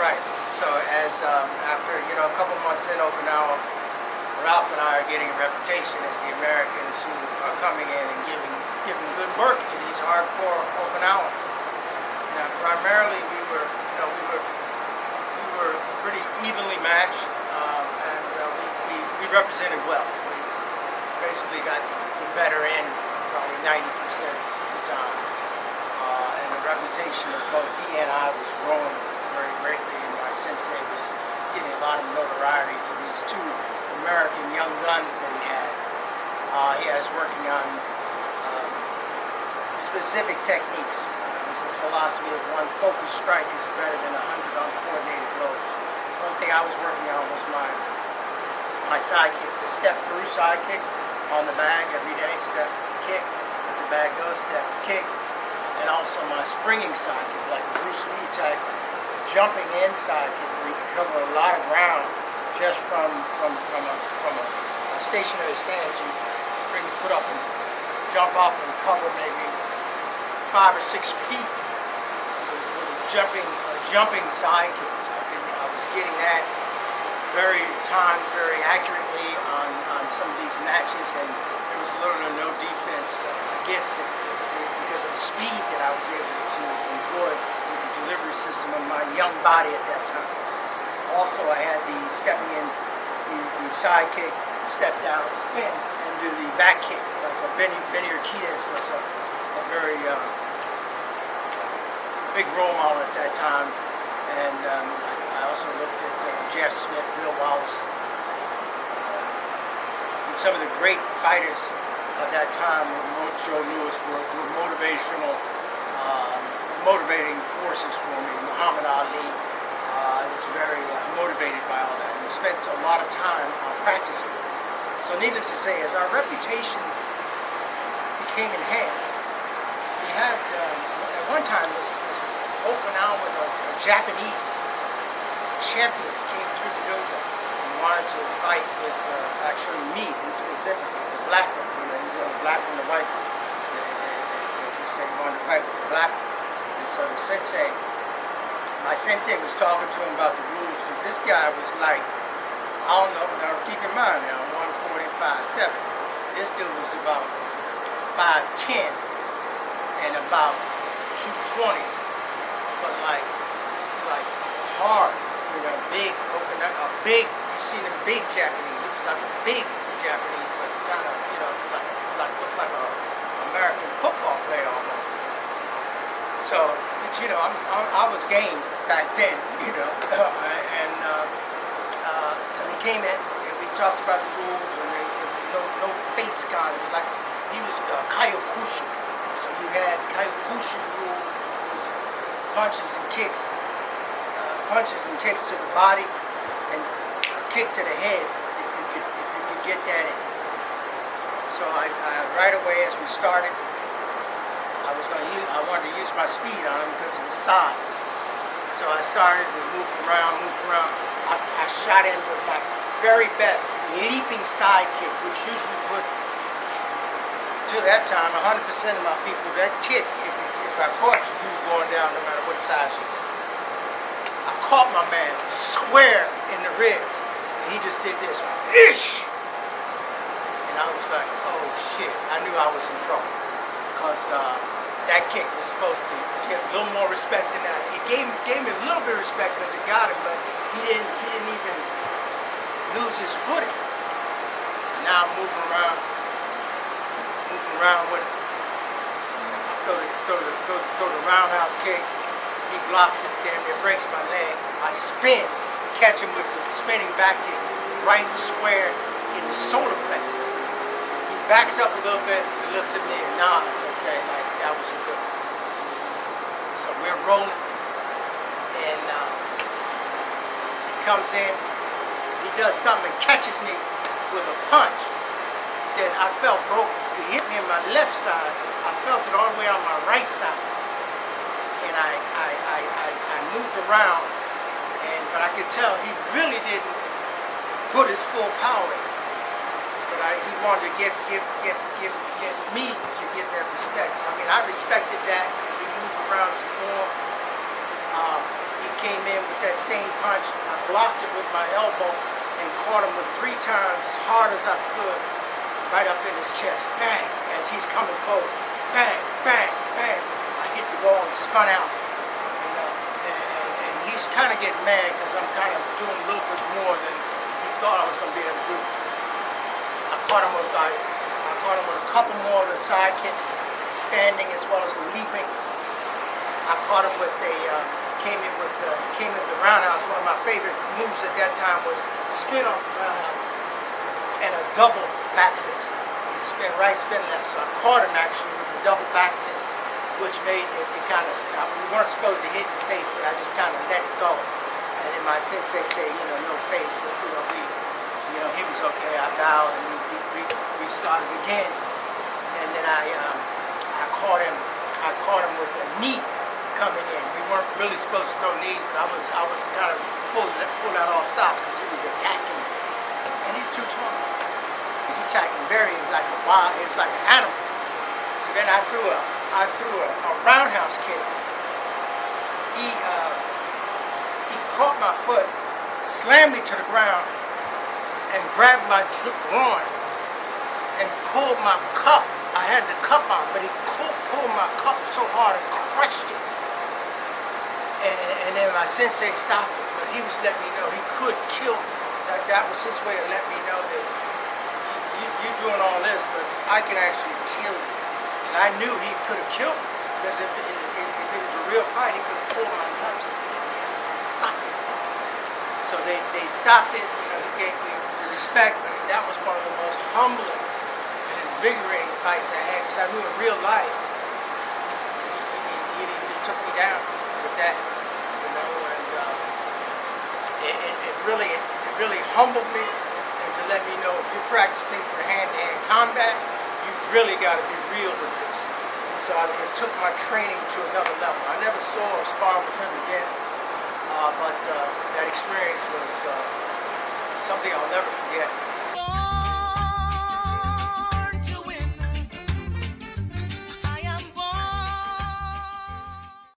Right. So as after a couple months in Okinawa, Ralph and I are getting a reputation as the Americans who are coming in and giving good work to these hardcore Okinawans. Now, primarily we were pretty evenly matched, and we represented well. We basically got the better end probably 90% of the time, and the reputation of both he and I was growing very greatly, and my sensei was getting a lot of notoriety for these two American young guns that he had. He had us working on specific techniques. It's the philosophy of one focused strike is better than 100 uncoordinated blows. One thing I was working on was my side kick, the step through side kick on the bag every day, step kick, let the bag go, step kick, and also my springing side kick, like a Bruce Lee type jumping in side kick, where you can cover a lot of ground just from a stationary stance. You bring your foot up and jump up and cover maybe 5 or 6 feet with a jumping side kicks. I was getting that very accurately on some of these matches, and there was little or no defense against it because of the speed that I was able to employ with the delivery system of my young body at that time. Also, I had the stepping in, the side kick, step down, spin, and do the back kick. Like Benny Urquidez was a very big role model at that time, and I also looked at Jeff Smith, Bill Wallace, and some of the great fighters of that time. Joe Louis were motivating forces for me. Muhammad Ali. I was very motivated by all that, and we spent a lot of time practicing. So needless to say, as our reputations became enhanced, we had at one time this Okinawa, a Japanese champion came through the dojo and wanted to fight with actually me specifically, the black one. The black one, the white one. He said he wanted to fight with the black one. And so my sensei was talking to him about the rules, because this guy was like, I don't know, now keep in mind now, 145.7. This dude was about 5'10" and about 220, but like hard, big, you've seen them big Japanese. He was like a big Japanese, but kind of, looked like a American football player almost. So, I was game back then, and so he came in, and we talked about the rules, and there was no face contact. It was like he was Kyokushin. So you had Kyokushin rules, which was punches and kicks to the body, and a kick to the head if you could get that in. So I right away as we started, I wanted to use my speed on him because of his size. So I started to move around. I shot in with my very best leaping side kick, which usually put, to that time, 100% of my people, that kick, if I caught you, you were going down no matter what size you were. I caught my man square in the ribs, and he just did this, ish! And I was like, oh shit, I knew I was in trouble, because that kick was supposed to get a little more respect than that. It gave me a little bit of respect because it got him, but he didn't even lose his footing. So now I'm moving around with it. Throw the roundhouse kick. He blocks it, damn near breaks my leg. I spin, catch him with the spinning back kick, right square in the solar plexus. He backs up a little bit and looks at me and nods. Okay, like that was a good one. So we're rolling, and he comes in, he does something and catches me with a punch. Then I felt broke. He hit me on my left side. I felt it all the way on my right side. And I moved around, but I could tell he really didn't put his full power in. But he wanted to get me to get that respect. So I respected that. He moved around some more. He came in with that same punch. I blocked it with my elbow and caught him with 3 times as hard as I could, right up in his chest. Bang! As he's coming forward. Bang! Bang! Bang! I hit the ball and spun out. And he's kind of getting mad because I'm kind of doing a little bit more than he thought I was going to be able to do. I caught him with a couple more of the side kicks, standing as well as the leaping. I caught him with came in the roundhouse. One of my favorite moves at that time was spin off the roundhouse and a double back fist. Spin right, spin left. So I caught him actually with the double back fist, which made it kind of, we weren't supposed to hit the face, but I just kind of let it go. And then my sensei say, no face, but he was okay. I bowed and we started again. And then I caught him with a knee coming in. We weren't really supposed to throw knees, but I was kind of pull that off stop because he was attacking me. And he's 220. He's attacking like a wild, he was like an animal. So then I threw a roundhouse kick. He caught my foot, slammed me to the ground, and grabbed my groin and pulled my cup. I had the cup on, but he pulled my cup so hard and crushed it. And then my sensei stopped it, but he was letting me know he could kill me. That was his way of letting me know that you're doing all this, but I can actually kill you. And I knew he could have killed me, because if it was a real fight, he could have pulled my nuts and sucked it. So they stopped it, he gave me the respect, but that was one of the most humbling and invigorating fights I had, because I knew in real life, he took me down with that. And it really humbled me, and to let me know if you're practicing for hand-to-hand combat, you really got to be real with this. And so it took my training to another level. I never saw or sparred with him again, but that experience was something I'll never forget.